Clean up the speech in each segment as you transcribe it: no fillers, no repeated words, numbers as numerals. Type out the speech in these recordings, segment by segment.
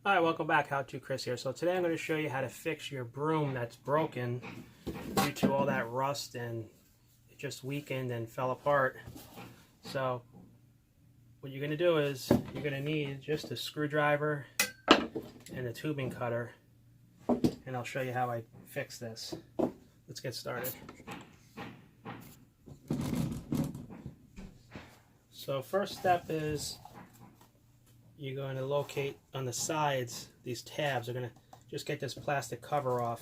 Hi, welcome back. How to Chris here. So today I'm going to show you how to fix your broom that's broken due to all that rust and it just weakened and fell apart. So what you're going to do is you're going to need just a screwdriver and a tubing cutter, and I'll show you how I fix this. Let's get started. So first step is you're going to locate on the sides these tabs. You're going to just get this plastic cover off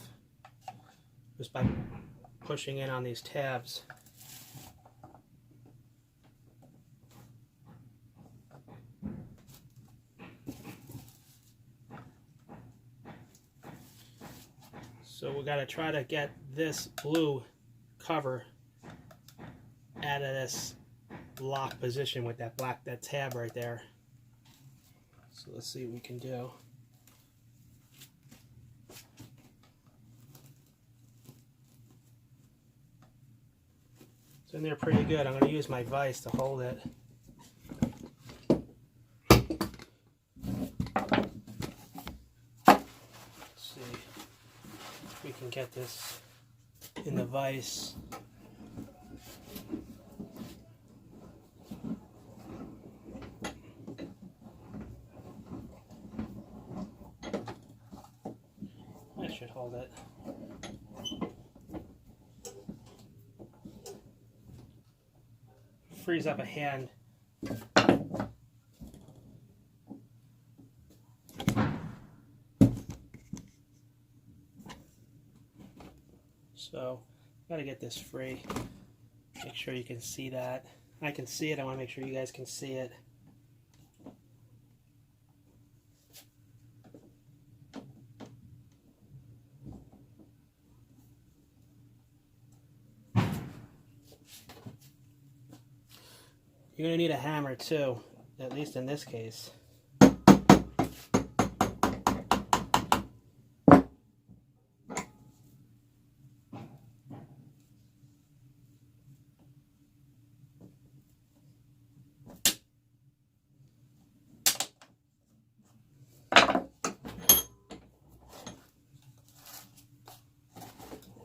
just by pushing in on these tabs. So we got to try to get this blue cover out of this lock position with that that tab right there. So let's see what we can do. It's in there pretty good. I'm going to use my vise to hold it. Let's see if we can get this in the vise. Should hold it. Frees up a hand. So, gotta get this free. Make sure you can see that. I can see it. I want to make sure you guys can see it. You're going to need a hammer too, at least in this case.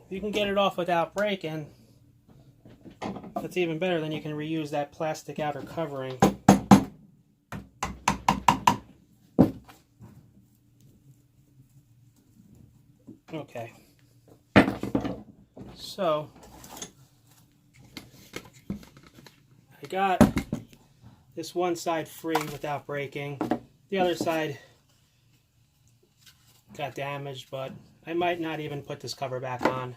If you can get it off without breaking, that's even better. Then you can reuse that plastic outer covering. Okay. So I got this one side free without breaking. The other side got damaged, but I might not even put this cover back on.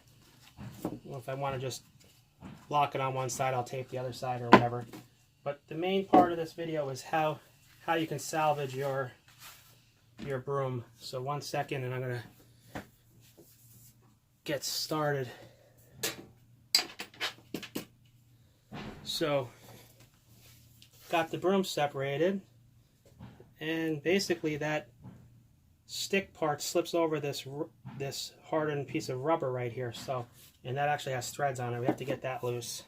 If I want to just lock it on one side, I'll tape the other side or whatever. But the main part of this video is how you can salvage your broom. So 1 second and I'm going to get started. So got the broom separated, and basically that stick part slips over this hardened piece of rubber right here. So, and that actually has threads on it. We have to get that loose.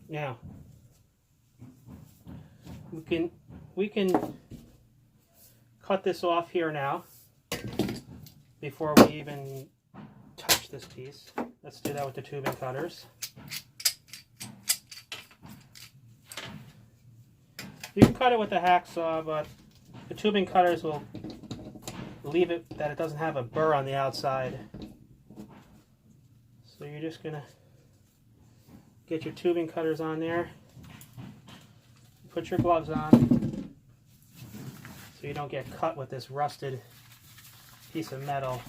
Now, we can cut this off here now before we even touch this piece. Let's do that with the tubing cutters. You can cut it with a hacksaw, but the tubing cutters will leave it that it doesn't have a burr on the outside. So you're just going to get your tubing cutters on there. Put your gloves on so you don't get cut with this rusted piece of metal.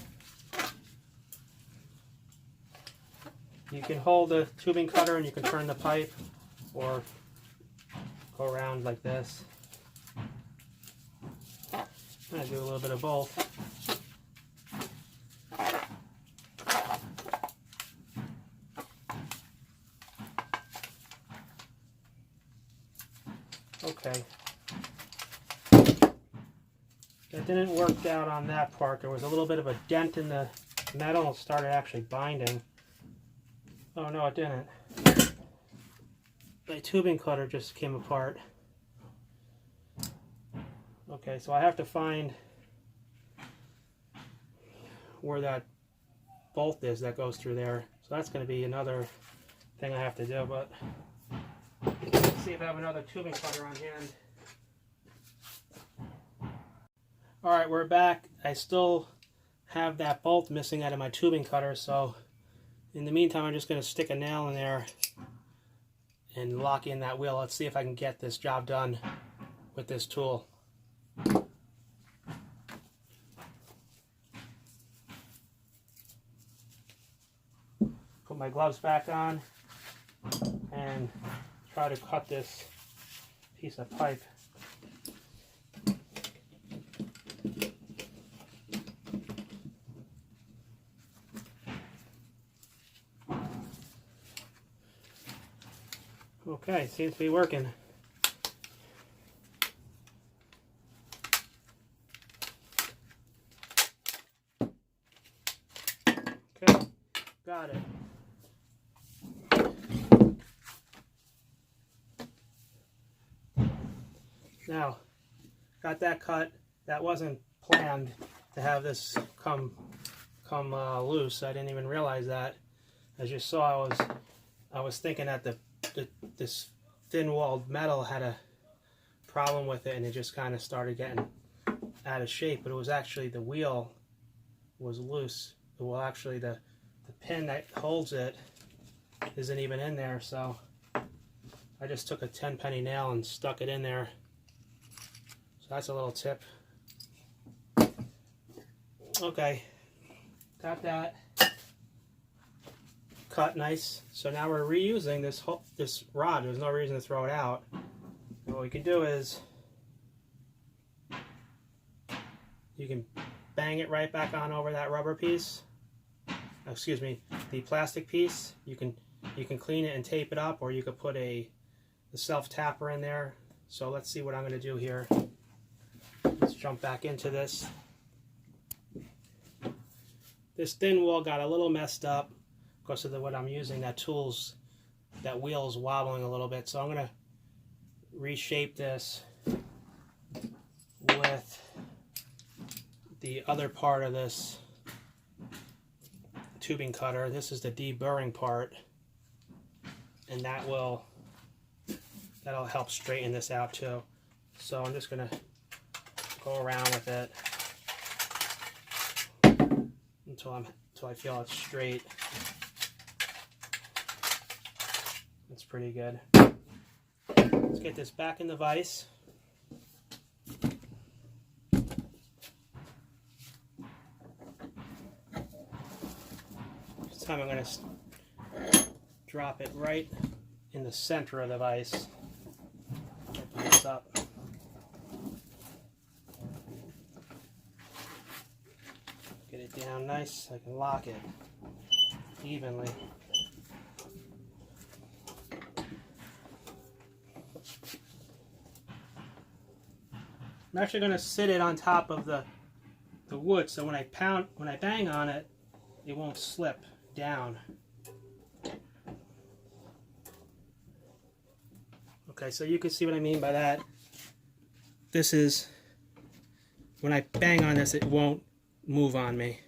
You can hold the tubing cutter and you can turn the pipe or go around like this. I'm going to do a little bit of both. Okay. That didn't work out on that part. There was a little bit of a dent in the metal and started actually binding. Oh no, it didn't. My tubing cutter just came apart. Okay, so I have to find where that bolt is that goes through there. So that's going to be another thing I have to do, but let's see if I have another tubing cutter on hand. Alright, we're back. I still have that bolt missing out of my tubing cutter, so in the meantime I'm just going to stick a nail in there and lock in that wheel. Let's see if I can get this job done with this tool. Put my gloves back on and try to cut this piece of pipe. Okay, seems to be working. Okay, got it. Now, got that cut. That wasn't planned to have this come loose. I didn't even realize that. As you saw, I was thinking that this thin-walled metal had a problem with it, and it just kind of started getting out of shape. But it was actually the wheel was loose. Well, actually the pin that holds it isn't even in there. So I just took a 10-penny nail and stuck it in there. So that's a little tip. Okay, got that cut nice. So now we're reusing this rod. There's no reason to throw it out. And what we can do is you can bang it right back on over that rubber piece. Excuse me, the plastic piece. You can clean it and tape it up, or you could put the self tapper in there. So let's see what I'm going to do here. Let's jump back into this. This thin wall got a little messed up because of what I'm using. That wheel is wobbling a little bit. So I'm going to reshape this with the other part of this tubing cutter. This is the deburring part, and that'll help straighten this out too. So I'm just going to go around with it until I feel it's straight. That's pretty good. Let's get this back in the vise. This time I'm going to drop it right in the center of the vise. Open this up. Get it down nice so I can lock it evenly. I'm actually going to sit it on top of the wood, so when I bang on it, it won't slip down. Okay, so you can see what I mean by that. This is, when I bang on this, it won't move on me.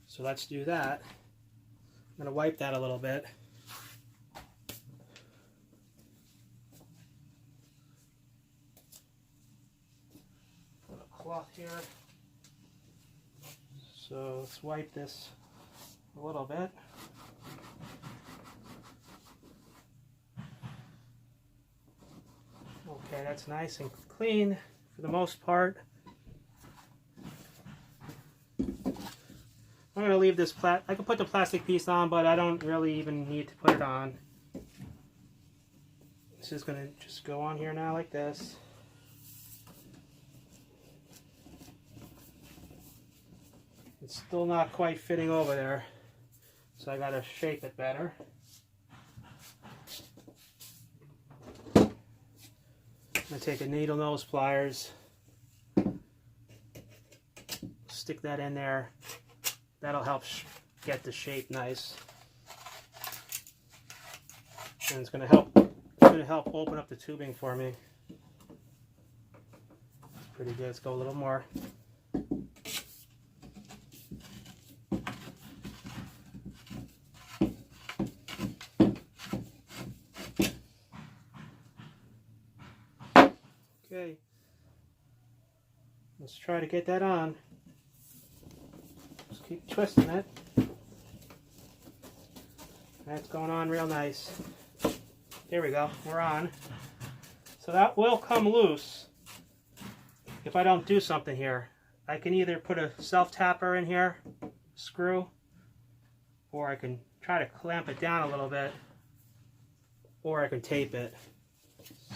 So let's do that. I'm going to wipe that a little bit. Put a cloth here. So let's wipe this a little bit. Okay, that's nice and clean for the most part. I'm going to leave this I can put the plastic piece on, but I don't really even need to put it on. This is going to just go on here now like this. It's still not quite fitting over there, so I got to shape it better. I'm going to take a needle nose pliers, stick that in there. That'll help get the shape nice. And it's going to help open up the tubing for me. It's pretty good. Let's go a little more. Okay, let's try to get that on. Just keep twisting it. That's going on real nice. Here we go, we're on. So that will come loose if I don't do something here. I can either put a self-tapper in here, screw, or I can try to clamp it down a little bit, or I can tape it.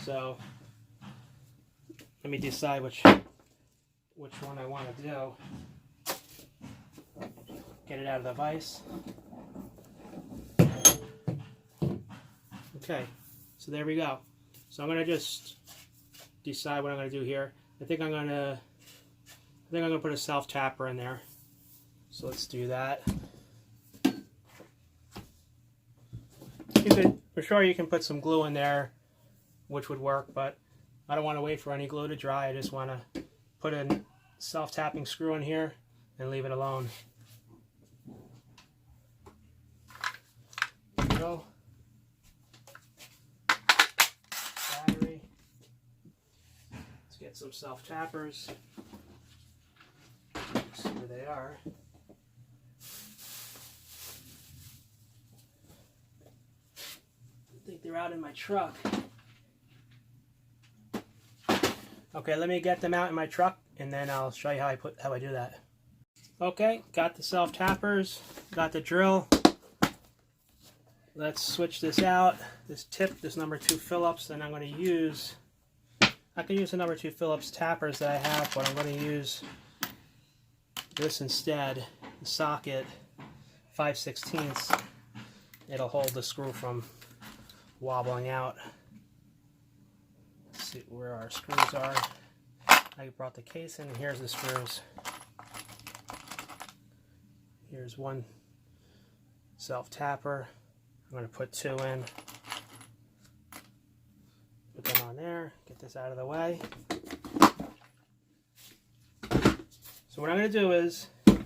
So let me decide which one I want to do. Get it out of the vise. Okay, so there we go. So I'm gonna just decide what I'm gonna do here. I think I'm gonna put a self tapper in there. So let's do that. For sure you can put some glue in there, which would work, but I don't want to wait for any glue to dry. I just want to put a self-tapping screw in here and leave it alone. There we go. Battery. Let's get some self-tappers. See where they are. I think they're out in my truck. Okay, let me get them out in my truck, and then I'll show you how I do that. Okay, got the self-tappers, got the drill. Let's switch this out. This tip, this number 2 Phillips, and I'm going to use, I can use the number 2 Phillips tappers that I have, but I'm going to use this instead, the socket 5/16. It'll hold the screw from wobbling out. See where our screws are. I brought the case in, and here's the screws. Here's one self-tapper. I'm going to put 2 in. Put them on there. Get this out of the way. So what I'm going to do is put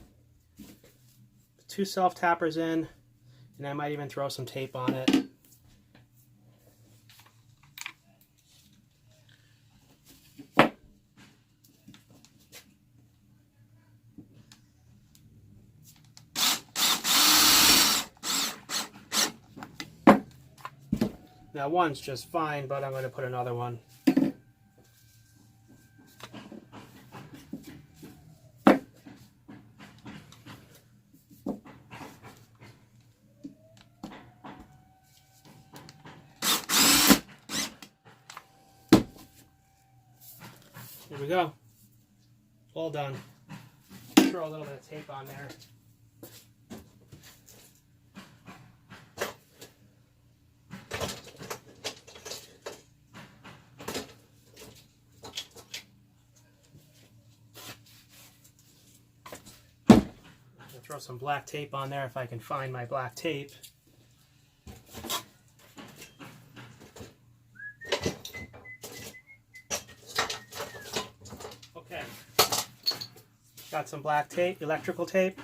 2 self-tappers in, and I might even throw some tape on it. Now one's just fine, but I'm going to put another one. Here we go. All done. Throw a little bit of tape on there. Throw some black tape on there if I can find my black tape. Okay, got some black tape, electrical tape.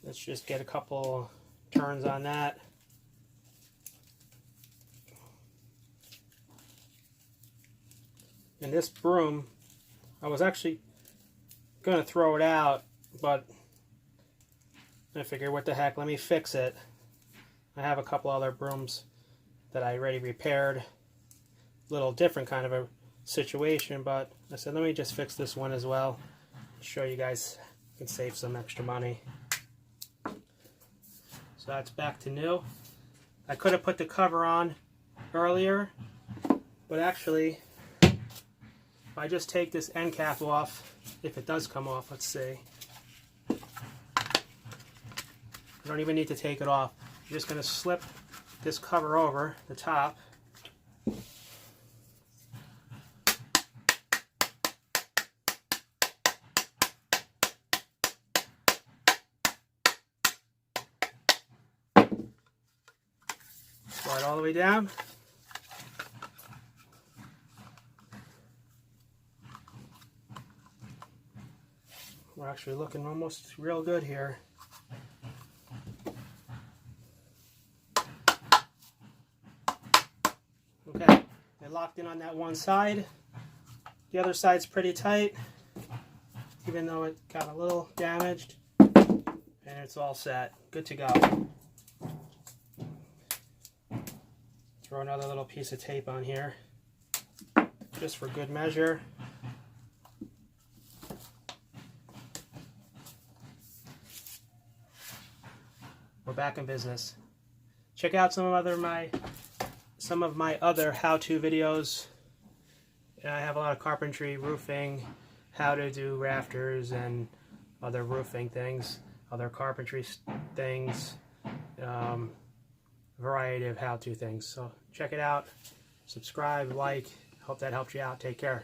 Let's just get a couple turns on that. And this broom, I was actually going to throw it out, but I figured, what the heck, let me fix it. I have a couple other brooms that I already repaired. A little different kind of a situation, but I said, let me just fix this one as well. Show you guys can save some extra money. So that's back to new. I could have put the cover on earlier, but actually, if I just take this end cap off, if it does come off, let's see. You don't even need to take it off. You're just going to slip this cover over the top. all the way down. We're actually looking almost real good here. Okay, I locked in on that one side. The other side's pretty tight, even though it got a little damaged. And it's all set. Good to go. Throw another little piece of tape on here, just for good measure. We're back in business. Check out some of my other how-to videos. I have a lot of carpentry, roofing, how to do rafters and other roofing things, other carpentry things, variety of how-to things. So check it out, subscribe, like. Hope that helps you out. Take care.